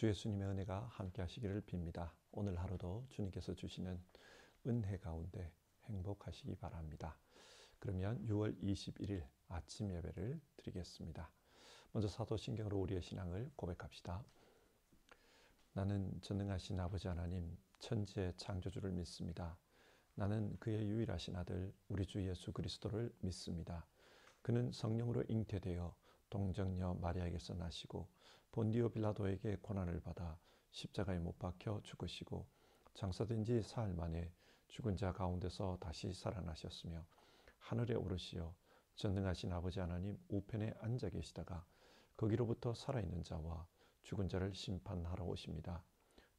주 예수님의 은혜가 함께 하시기를 빕니다. 오늘 하루도 주님께서 주시는 은혜 가운데 행복하시기 바랍니다. 그러면 6월 21일 아침 예배를 드리겠습니다. 먼저 사도신경으로 우리의 신앙을 고백합시다. 나는 전능하신 아버지 하나님 천지의 창조주를 믿습니다. 나는 그의 유일하신 아들 우리 주 예수 그리스도를 믿습니다. 그는 성령으로 잉태되어 동정녀 마리아에게서 나시고 본디오 빌라도에게 고난을 받아 십자가에 못 박혀 죽으시고 장사된 지 사흘 만에 죽은 자 가운데서 다시 살아나셨으며 하늘에 오르시어 전능하신 아버지 하나님 우편에 앉아 계시다가 거기로부터 살아있는 자와 죽은 자를 심판하러 오십니다.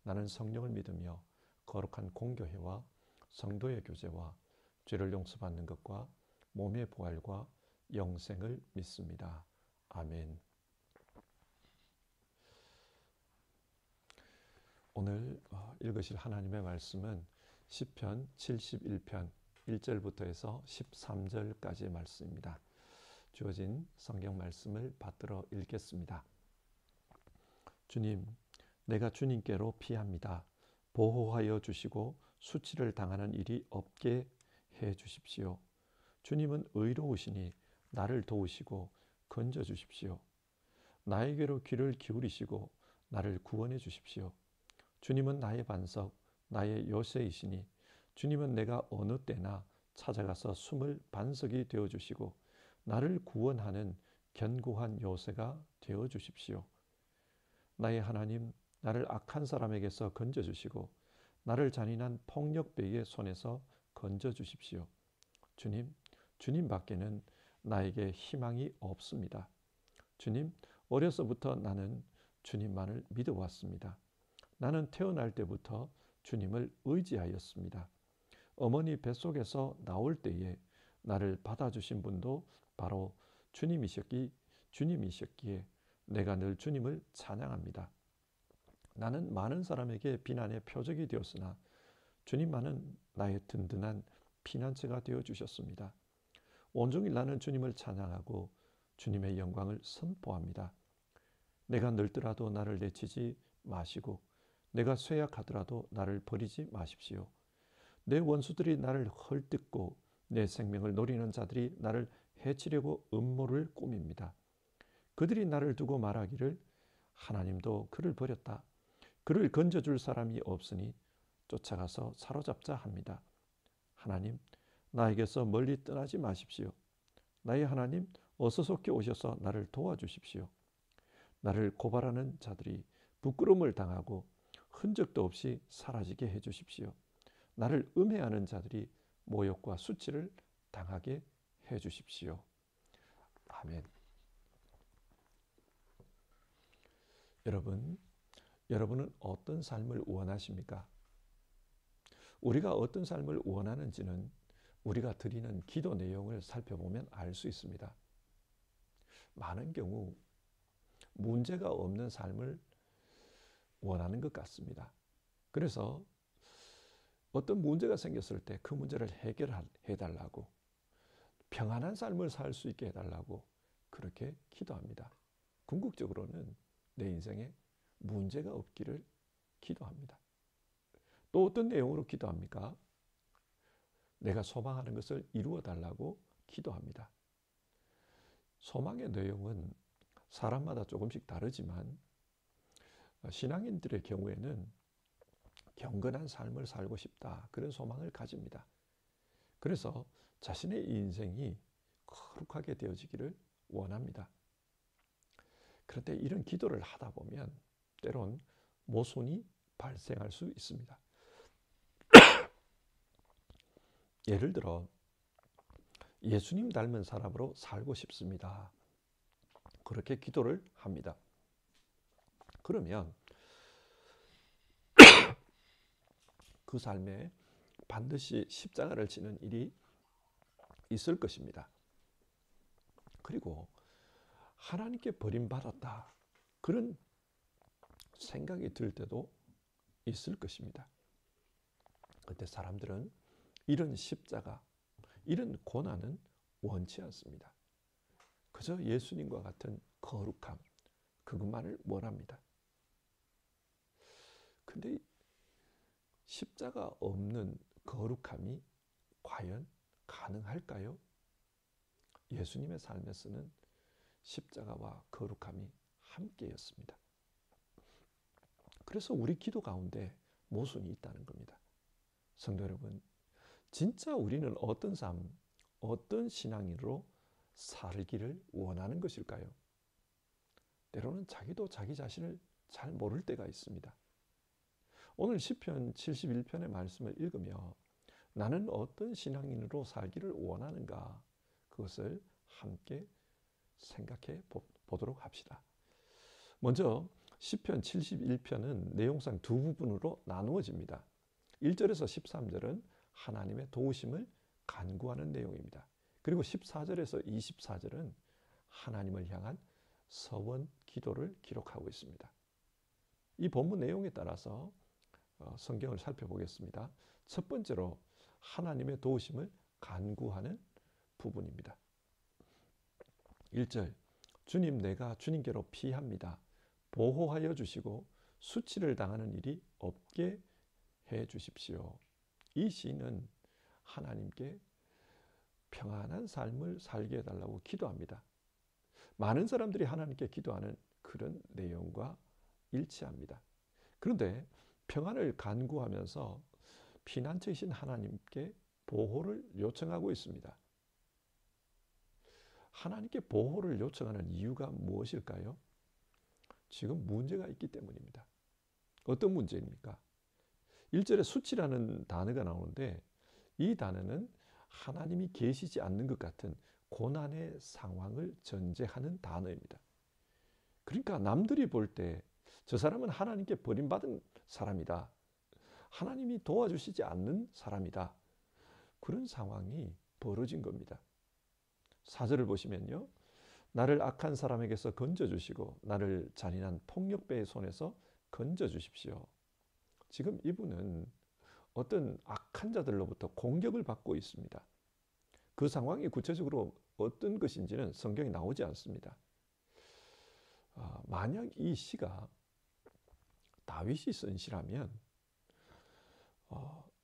나는 성령을 믿으며 거룩한 공교회와 성도의 교제와 죄를 용서받는 것과 몸의 부활과 영생을 믿습니다. 아멘. 오늘 읽으실 하나님의 말씀은 시편 71편 1절부터 해서 13절까지의 말씀입니다. 주어진 성경 말씀을 받들어 읽겠습니다. 주님, 내가 주님께로 피합니다. 보호하여 주시고 수치를 당하는 일이 없게 해 주십시오. 주님은 의로우시니 나를 도우시고 건져 주십시오. 나에게로 귀를 기울이시고 나를 구원해 주십시오. 주님은 나의 반석, 나의 요새이시니 주님은 내가 어느 때나 찾아가서 숨을 반석이 되어주시고 나를 구원하는 견고한 요새가 되어주십시오. 나의 하나님, 나를 악한 사람에게서 건져주시고 나를 잔인한 폭력배의 손에서 건져주십시오. 주님, 주님 밖에는 나에게 희망이 없습니다. 주님, 어려서부터 나는 주님만을 믿어왔습니다. 나는 태어날 때부터 주님을 의지하였습니다. 어머니 뱃속에서 나올 때에 나를 받아주신 분도 바로 주님이셨기에 내가 늘 주님을 찬양합니다. 나는 많은 사람에게 비난의 표적이 되었으나 주님만은 나의 든든한 피난처가 되어주셨습니다. 온종일 나는 주님을 찬양하고 주님의 영광을 선포합니다. 내가 늙더라도 나를 내치지 마시고 내가 쇠약하더라도 나를 버리지 마십시오. 내 원수들이 나를 헐뜯고 내 생명을 노리는 자들이 나를 해치려고 음모를 꾸밉니다. 그들이 나를 두고 말하기를 하나님도 그를 버렸다. 그를 건져줄 사람이 없으니 쫓아가서 사로잡자 합니다. 하나님, 나에게서 멀리 떠나지 마십시오. 나의 하나님, 어서 속히 오셔서 나를 도와주십시오. 나를 고발하는 자들이 부끄러움을 당하고 흔적도 없이 사라지게 해주십시오. 나를 음해하는 자들이 모욕과 수치를 당하게 해주십시오. 아멘. 여러분은 어떤 삶을 원하십니까? 우리가 어떤 삶을 원하는지는 우리가 드리는 기도 내용을 살펴보면 알 수 있습니다. 많은 경우 문제가 없는 삶을 원하는 것 같습니다. 그래서 어떤 문제가 생겼을 때 그 문제를 해결해달라고, 평안한 삶을 살 수 있게 해달라고 그렇게 기도합니다. 궁극적으로는 내 인생에 문제가 없기를 기도합니다. 또 어떤 내용으로 기도합니까? 내가 소망하는 것을 이루어달라고 기도합니다. 소망의 내용은 사람마다 조금씩 다르지만 신앙인들의 경우에는 경건한 삶을 살고 싶다, 그런 소망을 가집니다. 그래서 자신의 인생이 거룩하게 되어지기를 원합니다. 그런데 이런 기도를 하다 보면 때론 모순이 발생할 수 있습니다. 예를 들어 예수님 닮은 사람으로 살고 싶습니다. 그렇게 기도를 합니다. 그러면 그 삶에 반드시 십자가를 지는 일이 있을 것입니다. 그리고 하나님께 버림받았다, 그런 생각이 들 때도 있을 것입니다. 그런데 사람들은 이런 십자가, 이런 고난은 원치 않습니다. 그저 예수님과 같은 거룩함, 그것만을 원합니다. 근데 십자가 없는 거룩함이 과연 가능할까요? 예수님의 삶에서는 십자가와 거룩함이 함께였습니다. 그래서 우리 기도 가운데 모순이 있다는 겁니다. 성도 여러분, 진짜 우리는 어떤 삶, 어떤 신앙인으로 살기를 원하는 것일까요? 때로는 자기도 자기 자신을 잘 모를 때가 있습니다. 오늘 시편 71편의 말씀을 읽으며 나는 어떤 신앙인으로 살기를 원하는가, 그것을 함께 생각해 보도록 합시다. 먼저 시편 71편은 내용상 두 부분으로 나누어집니다. 1절에서 13절은 하나님의 도우심을 간구하는 내용입니다. 그리고 14절에서 24절은 하나님을 향한 서원 기도를 기록하고 있습니다. 이 본문 내용에 따라서 성경을 살펴보겠습니다. 첫 번째로 하나님의 도우심을 간구하는 부분입니다. 1절, 주님, 내가 주님께로 피합니다. 보호하여 주시고 수치를 당하는 일이 없게 해 주십시오. 이 시인은 하나님께 평안한 삶을 살게 해달라고 기도합니다. 많은 사람들이 하나님께 기도하는 그런 내용과 일치합니다. 그런데 평안을 간구하면서 피난처이신 하나님께 보호를 요청하고 있습니다. 하나님께 보호를 요청하는 이유가 무엇일까요? 지금 문제가 있기 때문입니다. 어떤 문제입니까? 1절에 수치라는 단어가 나오는데 이 단어는 하나님이 계시지 않는 것 같은 고난의 상황을 전제하는 단어입니다. 그러니까 남들이 볼 때 저 사람은 하나님께 버림받은 사람이다. 하나님이 도와주시지 않는 사람이다. 그런 상황이 벌어진 겁니다. 4절을 보시면요. 나를 악한 사람에게서 건져주시고 나를 잔인한 폭력배의 손에서 건져주십시오. 지금 이분은 어떤 악한 자들로부터 공격을 받고 있습니다. 그 상황이 구체적으로 어떤 것인지는 성경에 나오지 않습니다. 만약 이 시가 다윗이 쓴 시라면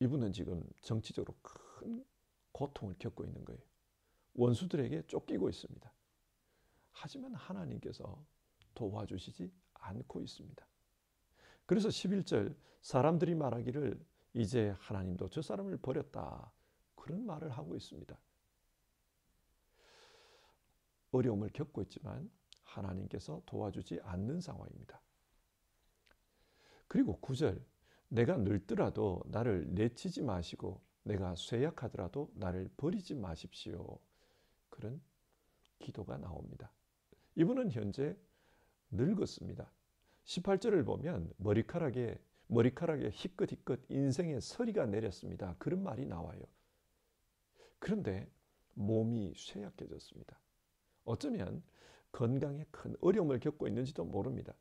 이분은 지금 정치적으로 큰 고통을 겪고 있는 거예요. 원수들에게 쫓기고 있습니다. 하지만 하나님께서 도와주시지 않고 있습니다. 그래서 11절, 사람들이 말하기를 이제 하나님도 저 사람을 버렸다. 그런 말을 하고 있습니다. 어려움을 겪고 있지만 하나님께서 도와주지 않는 상황입니다. 그리고 9절, 내가 늙더라도 나를 내치지 마시고 내가 쇠약하더라도 나를 버리지 마십시오. 그런 기도가 나옵니다. 이분은 현재 늙었습니다. 18절을 보면 머리카락에 희끗희끗 인생의 서리가 내렸습니다. 그런 말이 나와요. 그런데 몸이 쇠약해졌습니다. 어쩌면 건강에 큰 어려움을 겪고 있는지도 모릅니다.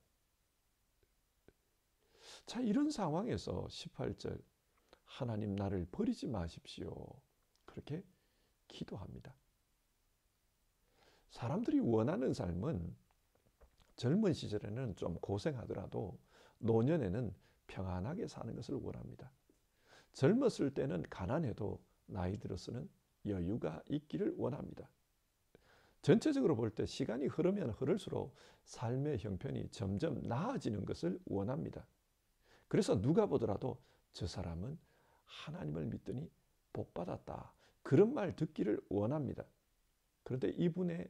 자, 이런 상황에서 18절, 하나님 나를 버리지 마십시오. 그렇게 기도합니다. 사람들이 원하는 삶은 젊은 시절에는 좀 고생하더라도 노년에는 평안하게 사는 것을 원합니다. 젊었을 때는 가난해도 나이 들어서는 여유가 있기를 원합니다. 전체적으로 볼 때 시간이 흐르면 흐를수록 삶의 형편이 점점 나아지는 것을 원합니다. 그래서 누가 보더라도 저 사람은 하나님을 믿더니 복받았다. 그런 말 듣기를 원합니다. 그런데 이분의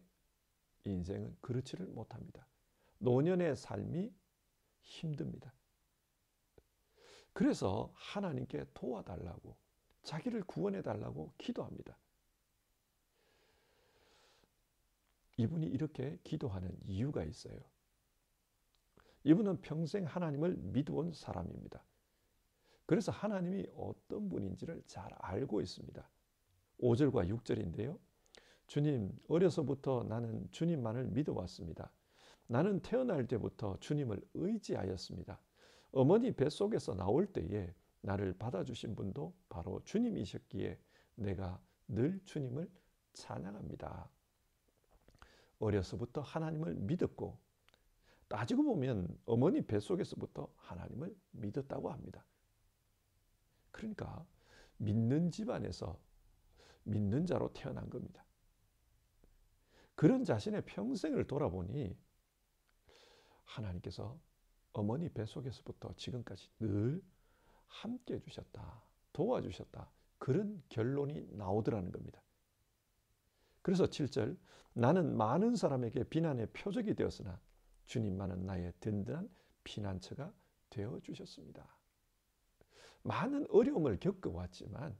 인생은 그렇지를 못합니다. 노년의 삶이 힘듭니다. 그래서 하나님께 도와달라고, 자기를 구원해달라고 기도합니다. 이분이 이렇게 기도하는 이유가 있어요. 이분은 평생 하나님을 믿어온 사람입니다. 그래서 하나님이 어떤 분인지를 잘 알고 있습니다. 5절과 6절인데요. 주님, 어려서부터 나는 주님만을 믿어왔습니다. 나는 태어날 때부터 주님을 의지하였습니다. 어머니 뱃속에서 나올 때에 나를 받아주신 분도 바로 주님이셨기에 내가 늘 주님을 찬양합니다. 어려서부터 하나님을 믿었고 따지고 보면 어머니 뱃속에서부터 하나님을 믿었다고 합니다. 그러니까 믿는 집안에서 믿는 자로 태어난 겁니다. 그런 자신의 평생을 돌아보니 하나님께서 어머니 뱃속에서부터 지금까지 늘 함께 해주셨다, 도와주셨다, 그런 결론이 나오더라는 겁니다. 그래서 7절, 나는 많은 사람에게 비난의 표적이 되었으나 주님만은 나의 든든한 피난처가 되어주셨습니다. 많은 어려움을 겪어왔지만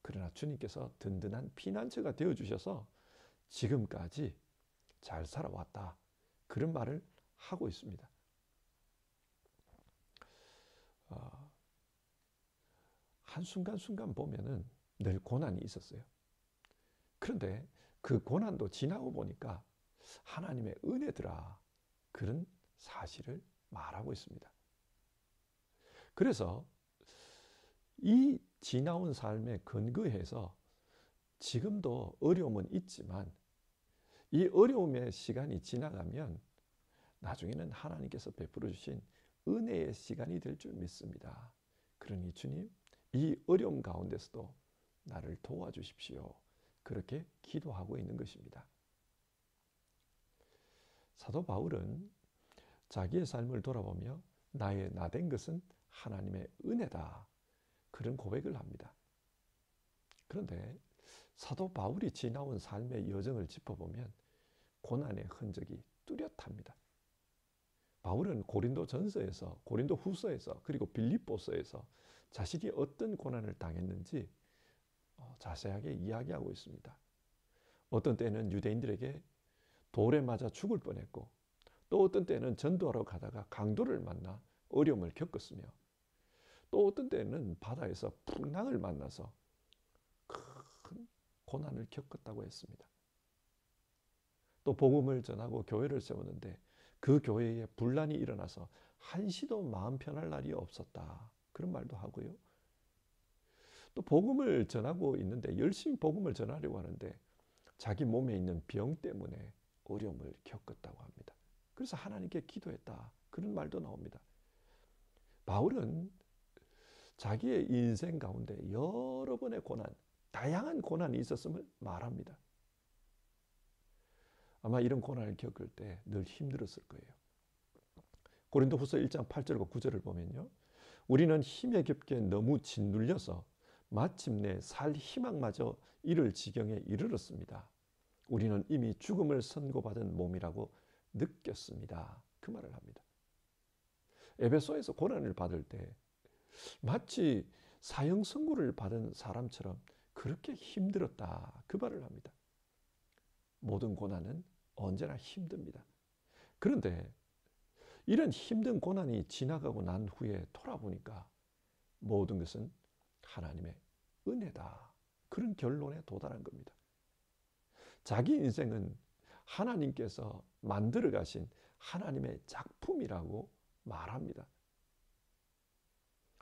그러나 주님께서 든든한 피난처가 되어주셔서 지금까지 잘 살아왔다, 그런 말을 하고 있습니다. 한순간순간 보면은 늘 고난이 있었어요. 그런데 그 고난도 지나고 보니까 하나님의 은혜더라, 그런 사실을 말하고 있습니다. 그래서 이 지나온 삶에 근거해서 지금도 어려움은 있지만 이 어려움의 시간이 지나가면 나중에는 하나님께서 베풀어 주신 은혜의 시간이 될 줄 믿습니다. 그러니 주님, 이 어려움 가운데서도 나를 도와주십시오, 그렇게 기도하고 있는 것입니다. 사도 바울은 자기의 삶을 돌아보며 나의 나된 것은 하나님의 은혜다, 그런 고백을 합니다. 그런데 사도 바울이 지나온 삶의 여정을 짚어보면 고난의 흔적이 뚜렷합니다. 바울은 고린도 전서에서, 고린도 후서에서, 그리고 빌립보서에서 자신이 어떤 고난을 당했는지 자세하게 이야기하고 있습니다. 어떤 때는 유대인들에게 돌에 맞아 죽을 뻔했고, 또 어떤 때는 전도하러 가다가 강도를 만나 어려움을 겪었으며, 또 어떤 때는 바다에서 풍랑을 만나서 큰 고난을 겪었다고 했습니다. 또 복음을 전하고 교회를 세웠는데 그 교회에 분란이 일어나서 한시도 마음 편할 날이 없었다, 그런 말도 하고요. 또 복음을 전하고 있는데, 열심히 복음을 전하려고 하는데 자기 몸에 있는 병 때문에 어려움을 겪었다고 합니다. 그래서 하나님께 기도했다, 그런 말도 나옵니다. 바울은 자기의 인생 가운데 여러 번의 고난, 다양한 고난이 있었음을 말합니다. 아마 이런 고난을 겪을 때 늘 힘들었을 거예요. 고린도후서 1장 8절과 9절을 보면요, 우리는 힘에 겹게 너무 짓눌려서 마침내 살 희망마저 잃을 지경에 이르렀습니다. 우리는 이미 죽음을 선고받은 몸이라고 느꼈습니다, 그 말을 합니다. 에베소에서 고난을 받을 때 마치 사형 선고를 받은 사람처럼 그렇게 힘들었다, 그 말을 합니다. 모든 고난은 언제나 힘듭니다. 그런데 이런 힘든 고난이 지나가고 난 후에 돌아보니까 모든 것은 하나님의 은혜다, 그런 결론에 도달한 겁니다. 자기 인생은 하나님께서 만들어 가신 하나님의 작품이라고 말합니다.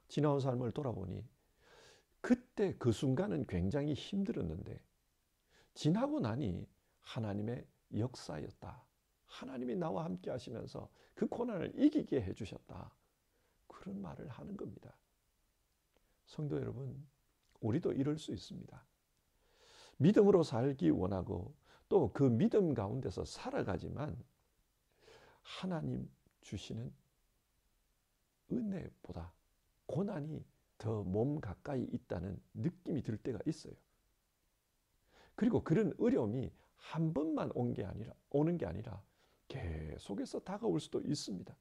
지나온 삶을 돌아보니 그때 그 순간은 굉장히 힘들었는데 지나고 나니 하나님의 역사였다, 하나님이 나와 함께 하시면서 그 고난을 이기게 해주셨다, 그런 말을 하는 겁니다. 성도 여러분, 우리도 이럴 수 있습니다. 믿음으로 살기 원하고 또 그 믿음 가운데서 살아가지만 하나님 주시는 은혜보다 고난이 더 몸 가까이 있다는 느낌이 들 때가 있어요. 그리고 그런 어려움이 한 번만 오는 게 아니라 계속해서 다가올 수도 있습니다.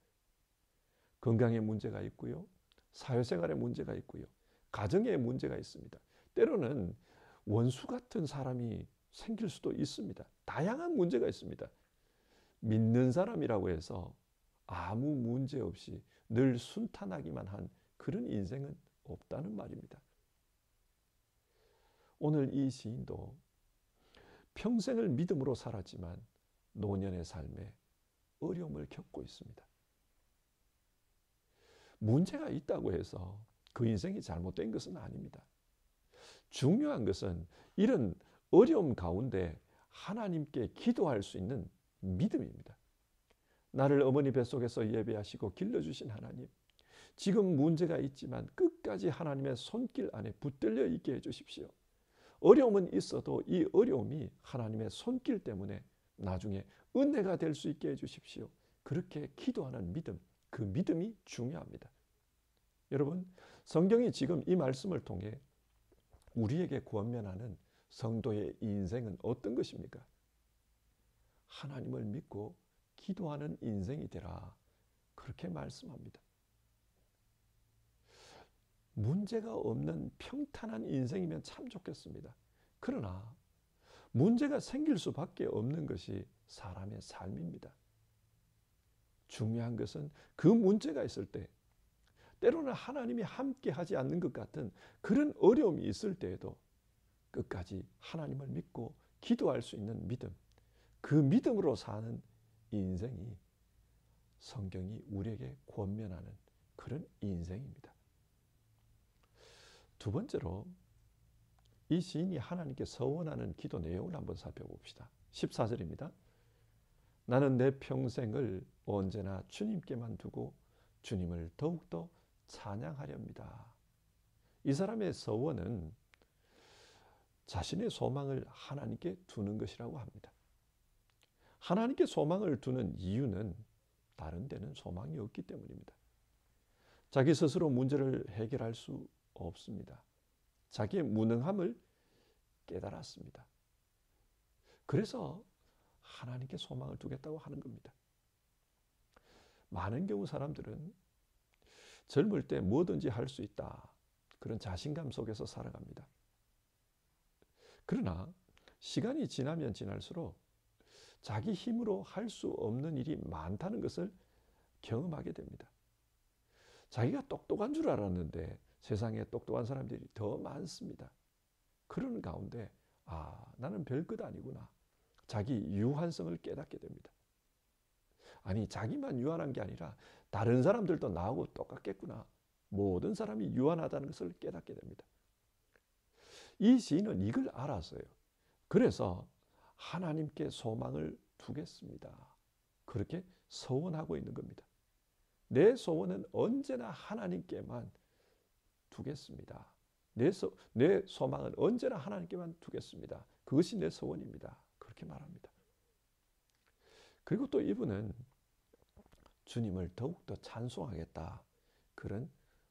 건강에 문제가 있고요, 사회생활에 문제가 있고요, 가정에 문제가 있습니다. 때로는 원수 같은 사람이 생길 수도 있습니다. 다양한 문제가 있습니다. 믿는 사람이라고 해서 아무 문제 없이 늘 순탄하기만 한 그런 인생은 없다는 말입니다. 오늘 이 시인도 평생을 믿음으로 살았지만 노년의 삶에 어려움을 겪고 있습니다. 문제가 있다고 해서 그 인생이 잘못된 것은 아닙니다. 중요한 것은 이런 어려움 가운데 하나님께 기도할 수 있는 믿음입니다. 나를 어머니 뱃속에서 예배하시고 길러주신 하나님, 지금 문제가 있지만 끝까지 하나님의 손길 안에 붙들려 있게 해주십시오. 어려움은 있어도 이 어려움이 하나님의 손길 때문에 나중에 은혜가 될 수 있게 해주십시오. 그렇게 기도하는 믿음, 그 믿음이 중요합니다. 여러분, 성경이 지금 이 말씀을 통해 우리에게 권면하는 성도의 인생은 어떤 것입니까? 하나님을 믿고 기도하는 인생이 되라. 그렇게 말씀합니다. 문제가 없는 평탄한 인생이면 참 좋겠습니다. 그러나 문제가 생길 수밖에 없는 것이 사람의 삶입니다. 중요한 것은 그 문제가 있을 때, 때로는 하나님이 함께 하지 않는 것 같은 그런 어려움이 있을 때에도 끝까지 하나님을 믿고 기도할 수 있는 믿음, 그 믿음으로 사는 인생이 성경이 우리에게 권면하는 그런 인생입니다. 두 번째로 이 시인이 하나님께 서원하는 기도 내용을 한번 살펴봅시다. 14절입니다. 나는 내 평생을 언제나 주님께만 두고 주님을 더욱더 찬양하렵니다. 이 사람의 서원은 자신의 소망을 하나님께 두는 것이라고 합니다. 하나님께 소망을 두는 이유는 다른 데는 소망이 없기 때문입니다. 자기 스스로 문제를 해결할 수 없습니다. 자기의 무능함을 깨달았습니다. 그래서 하나님께 소망을 두겠다고 하는 겁니다. 많은 경우 사람들은 젊을 때 뭐든지 할 수 있다. 그런 자신감 속에서 살아갑니다. 그러나 시간이 지나면 지날수록 자기 힘으로 할 수 없는 일이 많다는 것을 경험하게 됩니다. 자기가 똑똑한 줄 알았는데 세상에 똑똑한 사람들이 더 많습니다. 그런 가운데 나는 별것 아니구나. 자기 유한성을 깨닫게 됩니다. 아니, 자기만 유한한 게 아니라 다른 사람들도 나하고 똑같겠구나. 모든 사람이 유한하다는 것을 깨닫게 됩니다. 이 시인은 이걸 알았어요. 그래서 하나님께 소망을 두겠습니다. 그렇게 서원하고 있는 겁니다. 내 소원은 언제나 하나님께만 두겠습니다. 내 소망은 언제나 하나님께만 두겠습니다. 그것이 내 소원입니다. 그렇게 말합니다. 그리고 또 이분은 주님을 더욱더 찬송하겠다. 그런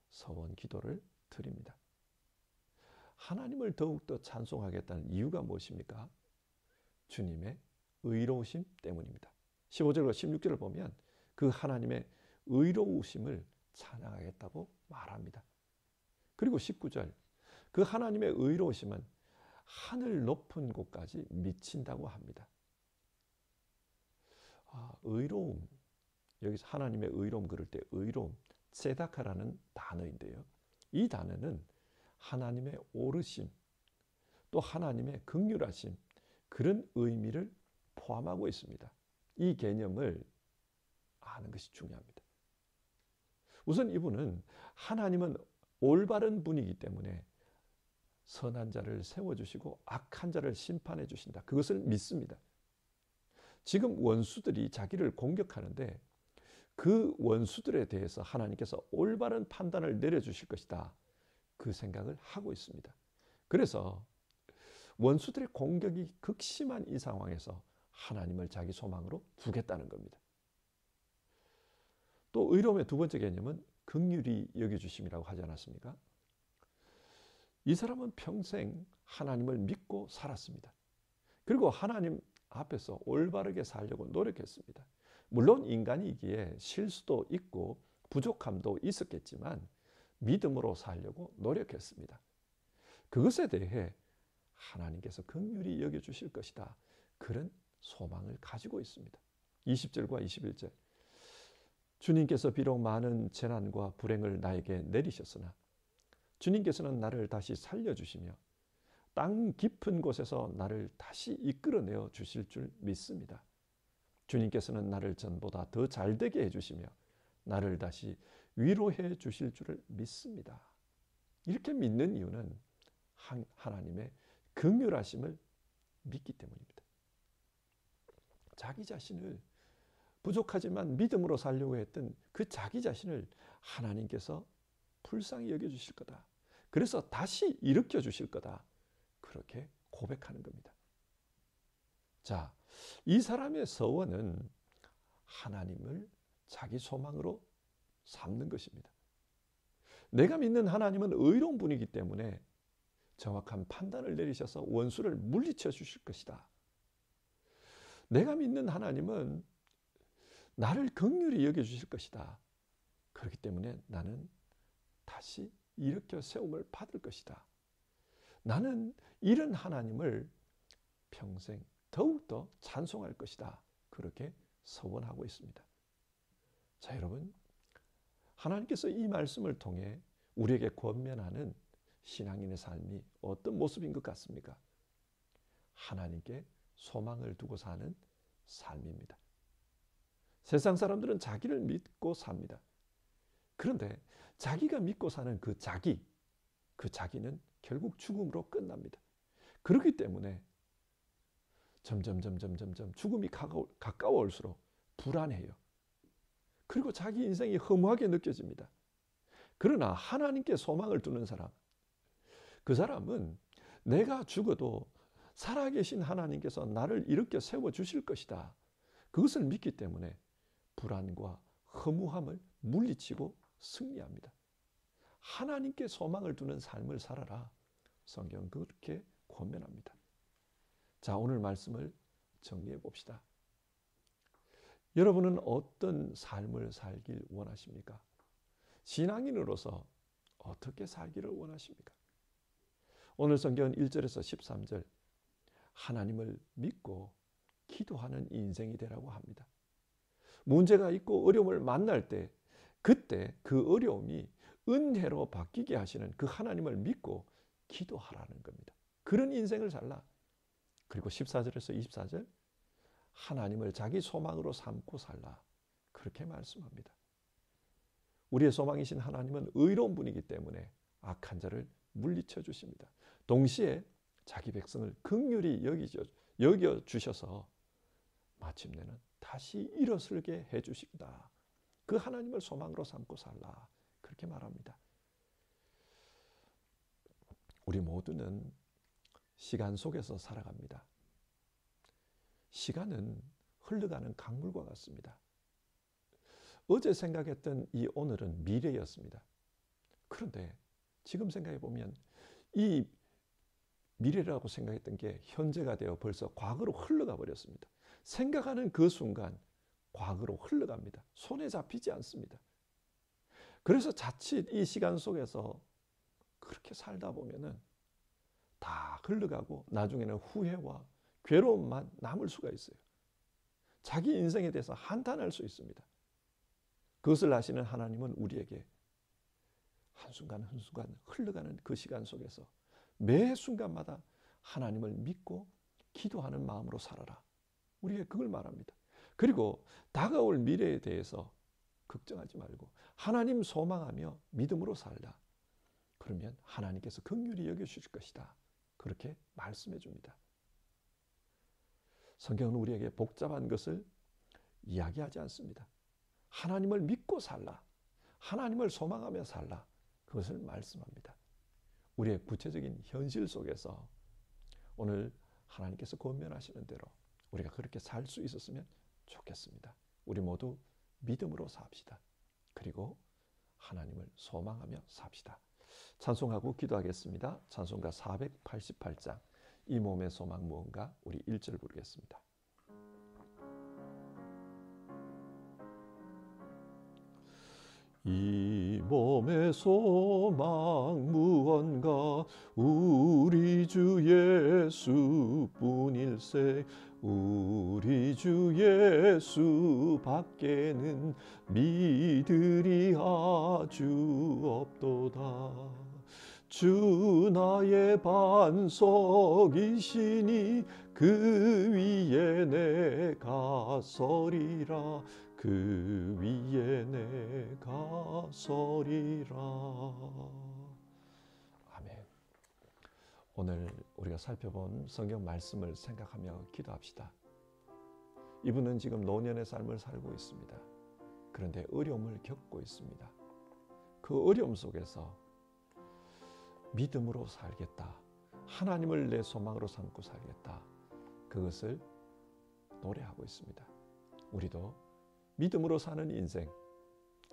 서원 기도를 드립니다. 하나님을 더욱더 찬송하겠다는 이유가 무엇입니까? 주님의 의로우심 때문입니다. 15절과 16절을 보면 그 하나님의 의로우심을 찬양하겠다고 말합니다. 그리고 19절, 그 하나님의 의로우심은 하늘 높은 곳까지 미친다고 합니다. 의로움, 여기서 하나님의 의로움 그럴 때 의로움, 세다카라는 단어인데요. 이 단어는 하나님의 오르심, 또 하나님의 긍휼하심, 그런 의미를 포함하고 있습니다. 이 개념을 아는 것이 중요합니다. 우선 이분은 하나님은 올바른 분이기 때문에 선한 자를 세워주시고 악한 자를 심판해 주신다. 그것을 믿습니다. 지금 원수들이 자기를 공격하는데 그 원수들에 대해서 하나님께서 올바른 판단을 내려주실 것이다. 그 생각을 하고 있습니다. 그래서 원수들의 공격이 극심한 이 상황에서 하나님을 자기 소망으로 두겠다는 겁니다. 또 의로움의 두 번째 개념은 긍휼히 여겨주심이라고 하지 않았습니까? 이 사람은 평생 하나님을 믿고 살았습니다. 그리고 하나님 앞에서 올바르게 살려고 노력했습니다. 물론 인간이기에 실수도 있고 부족함도 있었겠지만 믿음으로 살려고 노력했습니다. 그것에 대해 하나님께서 긍휼히 여겨주실 것이다. 그런 소망을 가지고 있습니다. 20절과 21절, 주님께서 비록 많은 재난과 불행을 나에게 내리셨으나 주님께서는 나를 다시 살려주시며 땅 깊은 곳에서 나를 다시 이끌어내어 주실 줄 믿습니다. 주님께서는 나를 전보다 더 잘되게 해주시며 나를 다시 위로해 주실 줄을 믿습니다. 이렇게 믿는 이유는 하나님의 긍휼하심을 믿기 때문입니다. 자기 자신을 부족하지만 믿음으로 살려고 했던 그 자기 자신을 하나님께서 불쌍히 여겨주실 거다. 그래서 다시 일으켜 주실 거다. 그렇게 고백하는 겁니다. 자, 이 사람의 서원은 하나님을 자기 소망으로 삼는 것입니다. 내가 믿는 하나님은 의로운 분이기 때문에 정확한 판단을 내리셔서 원수를 물리쳐 주실 것이다. 내가 믿는 하나님은 나를 긍휼히 여겨주실 것이다. 그렇기 때문에 나는 다시 일으켜 세움을 받을 것이다. 나는 이런 하나님을 평생 더욱더 찬송할 것이다. 그렇게 서원하고 있습니다. 자, 여러분, 하나님께서 이 말씀을 통해 우리에게 권면하는 신앙인의 삶이 어떤 모습인 것 같습니까? 하나님께 소망을 두고 사는 삶입니다. 세상 사람들은 자기를 믿고 삽니다. 그런데 자기가 믿고 사는 그 자기는 결국 죽음으로 끝납니다. 그렇기 때문에 점점 죽음이 가까워올수록 불안해요. 그리고 자기 인생이 허무하게 느껴집니다. 그러나 하나님께 소망을 두는 사람, 그 사람은 내가 죽어도 살아계신 하나님께서 나를 일으켜 세워주실 것이다. 그것을 믿기 때문에 불안과 허무함을 물리치고 승리합니다. 하나님께 소망을 두는 삶을 살아라. 성경은 그렇게 권면합니다. 자, 오늘 말씀을 정리해 봅시다. 여러분은 어떤 삶을 살길 원하십니까? 신앙인으로서 어떻게 살기를 원하십니까? 오늘 성경은 1절에서 13절 하나님을 믿고 기도하는 인생이 되라고 합니다. 문제가 있고 어려움을 만날 때 그때 그 어려움이 은혜로 바뀌게 하시는 그 하나님을 믿고 기도하라는 겁니다. 그런 인생을 살라. 그리고 14절에서 24절 하나님을 자기 소망으로 삼고 살라. 그렇게 말씀합니다. 우리의 소망이신 하나님은 의로운 분이기 때문에 악한 자를 물리쳐 주십니다. 동시에 자기 백성을 긍휼히 여겨주셔서 마침내는 다시 일어서게 해주신다. 그 하나님을 소망으로 삼고 살라. 그렇게 말합니다. 우리 모두는 시간 속에서 살아갑니다. 시간은 흘러가는 강물과 같습니다. 어제 생각했던 이 오늘은 미래였습니다. 그런데 지금 생각해 보면 이 미래라고 생각했던 게 현재가 되어 벌써 과거로 흘러가 버렸습니다. 생각하는 그 순간 과거로 흘러갑니다. 손에 잡히지 않습니다. 그래서 자칫 이 시간 속에서 그렇게 살다 보면은 다 흘러가고 나중에는 후회와 괴로움만 남을 수가 있어요. 자기 인생에 대해서 한탄할 수 있습니다. 그것을 아시는 하나님은 우리에게 한순간 한순간 흘러가는 그 시간 속에서 매 순간마다 하나님을 믿고 기도하는 마음으로 살아라. 우리에게 그걸 말합니다. 그리고 다가올 미래에 대해서 걱정하지 말고 하나님 소망하며 믿음으로 살라. 그러면 하나님께서 긍휼히 여겨주실 것이다. 그렇게 말씀해 줍니다. 성경은 우리에게 복잡한 것을 이야기하지 않습니다. 하나님을 믿고 살라. 하나님을 소망하며 살라. 그것을 말씀합니다. 우리의 구체적인 현실 속에서 오늘 하나님께서 권면하시는 대로 우리가 그렇게 살 수 있었으면 좋겠습니다. 우리 모두 믿음으로 삽시다. 그리고 하나님을 소망하며 삽시다. 찬송하고 기도하겠습니다. 찬송가 488장 이 몸의 소망 무언가 우리 1절 부르겠습니다. 이 몸의 소망 무언가 우리 주 예수뿐일세. 우리 주 예수 밖에는 믿으리 아주 없도다. 주 나의 반석이시니 그 위에 내가 서리라. 그 위에 내가 서리라. 아멘. 오늘 우리가 살펴본 성경 말씀을 생각하며 기도합시다. 이분은 지금 노년의 삶을 살고 있습니다. 그런데 어려움을 겪고 있습니다. 그 어려움 속에서 믿음으로 살겠다. 하나님을 내 소망으로 삼고 살겠다. 그것을 노래하고 있습니다. 우리도 믿음으로 사는 인생,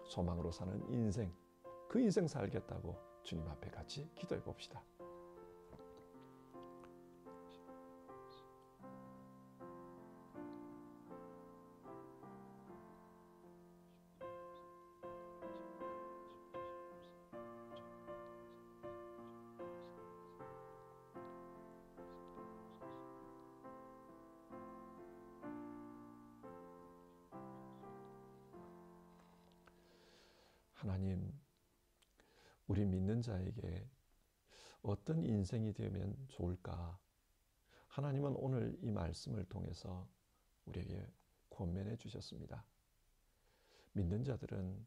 소망으로 사는 인생, 그 인생 살겠다고 주님 앞에 같이 기도해 봅시다. 하나님, 우리 믿는 자에게 어떤 인생이 되면 좋을까? 하나님은 오늘 이 말씀을 통해서 우리에게 권면해 주셨습니다. 믿는 자들은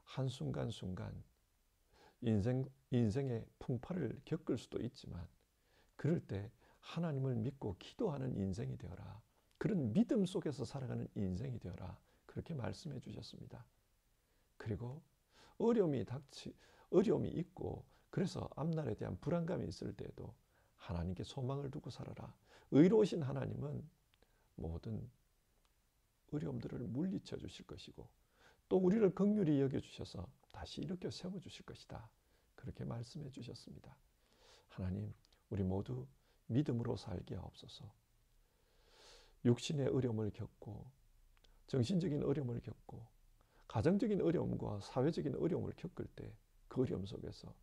한순간순간 인생의 풍파를 겪을 수도 있지만 그럴 때 하나님을 믿고 기도하는 인생이 되어라. 그런 믿음 속에서 살아가는 인생이 되어라. 그렇게 말씀해 주셨습니다. 그리고 어려움이 있고 그래서 앞날에 대한 불안감이 있을 때에도 하나님께 소망을 두고 살아라. 의로우신 하나님은 모든 어려움들을 물리쳐 주실 것이고 또 우리를 긍휼히 여겨주셔서 다시 일으켜 세워주실 것이다. 그렇게 말씀해 주셨습니다. 하나님, 우리 모두 믿음으로 살게 하옵소서. 육신의 어려움을 겪고 정신적인 어려움을 겪고 가정적인 어려움과 사회적인 어려움을 겪을 때 그 어려움 속에서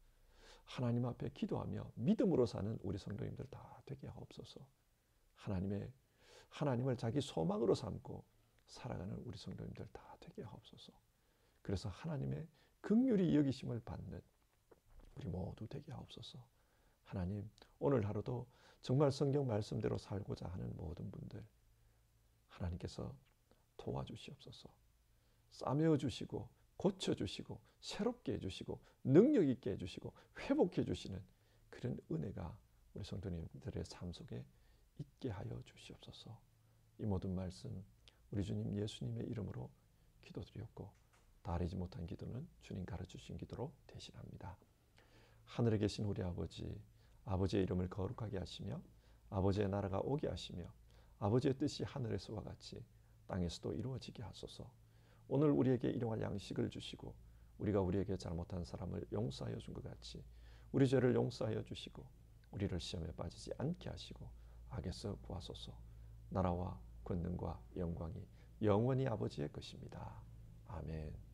하나님 앞에 기도하며 믿음으로 사는 우리 성도님들 다 되게 하옵소서. 하나님을 자기 소망으로 삼고 살아가는 우리 성도님들 다 되게 하옵소서. 그래서 하나님의 긍휼히 여기심을 받는 우리 모두 되게 하옵소서. 하나님, 오늘 하루도 정말 성경 말씀대로 살고자 하는 모든 분들 하나님께서 도와주시옵소서. 싸매어 주시고 고쳐주시고 새롭게 해주시고 능력 있게 해주시고 회복해 주시는 그런 은혜가 우리 성도님들의 삶 속에 있게 하여 주시옵소서. 이 모든 말씀 우리 주님 예수님의 이름으로 기도드렸고 다르지 못한 기도는 주님 가르치신 기도로 대신합니다. 하늘에 계신 우리 아버지, 아버지의 이름을 거룩하게 하시며 아버지의 나라가 오게 하시며 아버지의 뜻이 하늘에서와 같이 땅에서도 이루어지게 하소서. 오늘 우리에게 일용할 양식을 주시고 우리가 우리에게 잘못한 사람을 용서하여 준 것 같이 우리 죄를 용서하여 주시고 우리를 시험에 빠지지 않게 하시고 악에서 구하소서. 나라와 권능과 영광이 영원히 아버지의 것입니다. 아멘.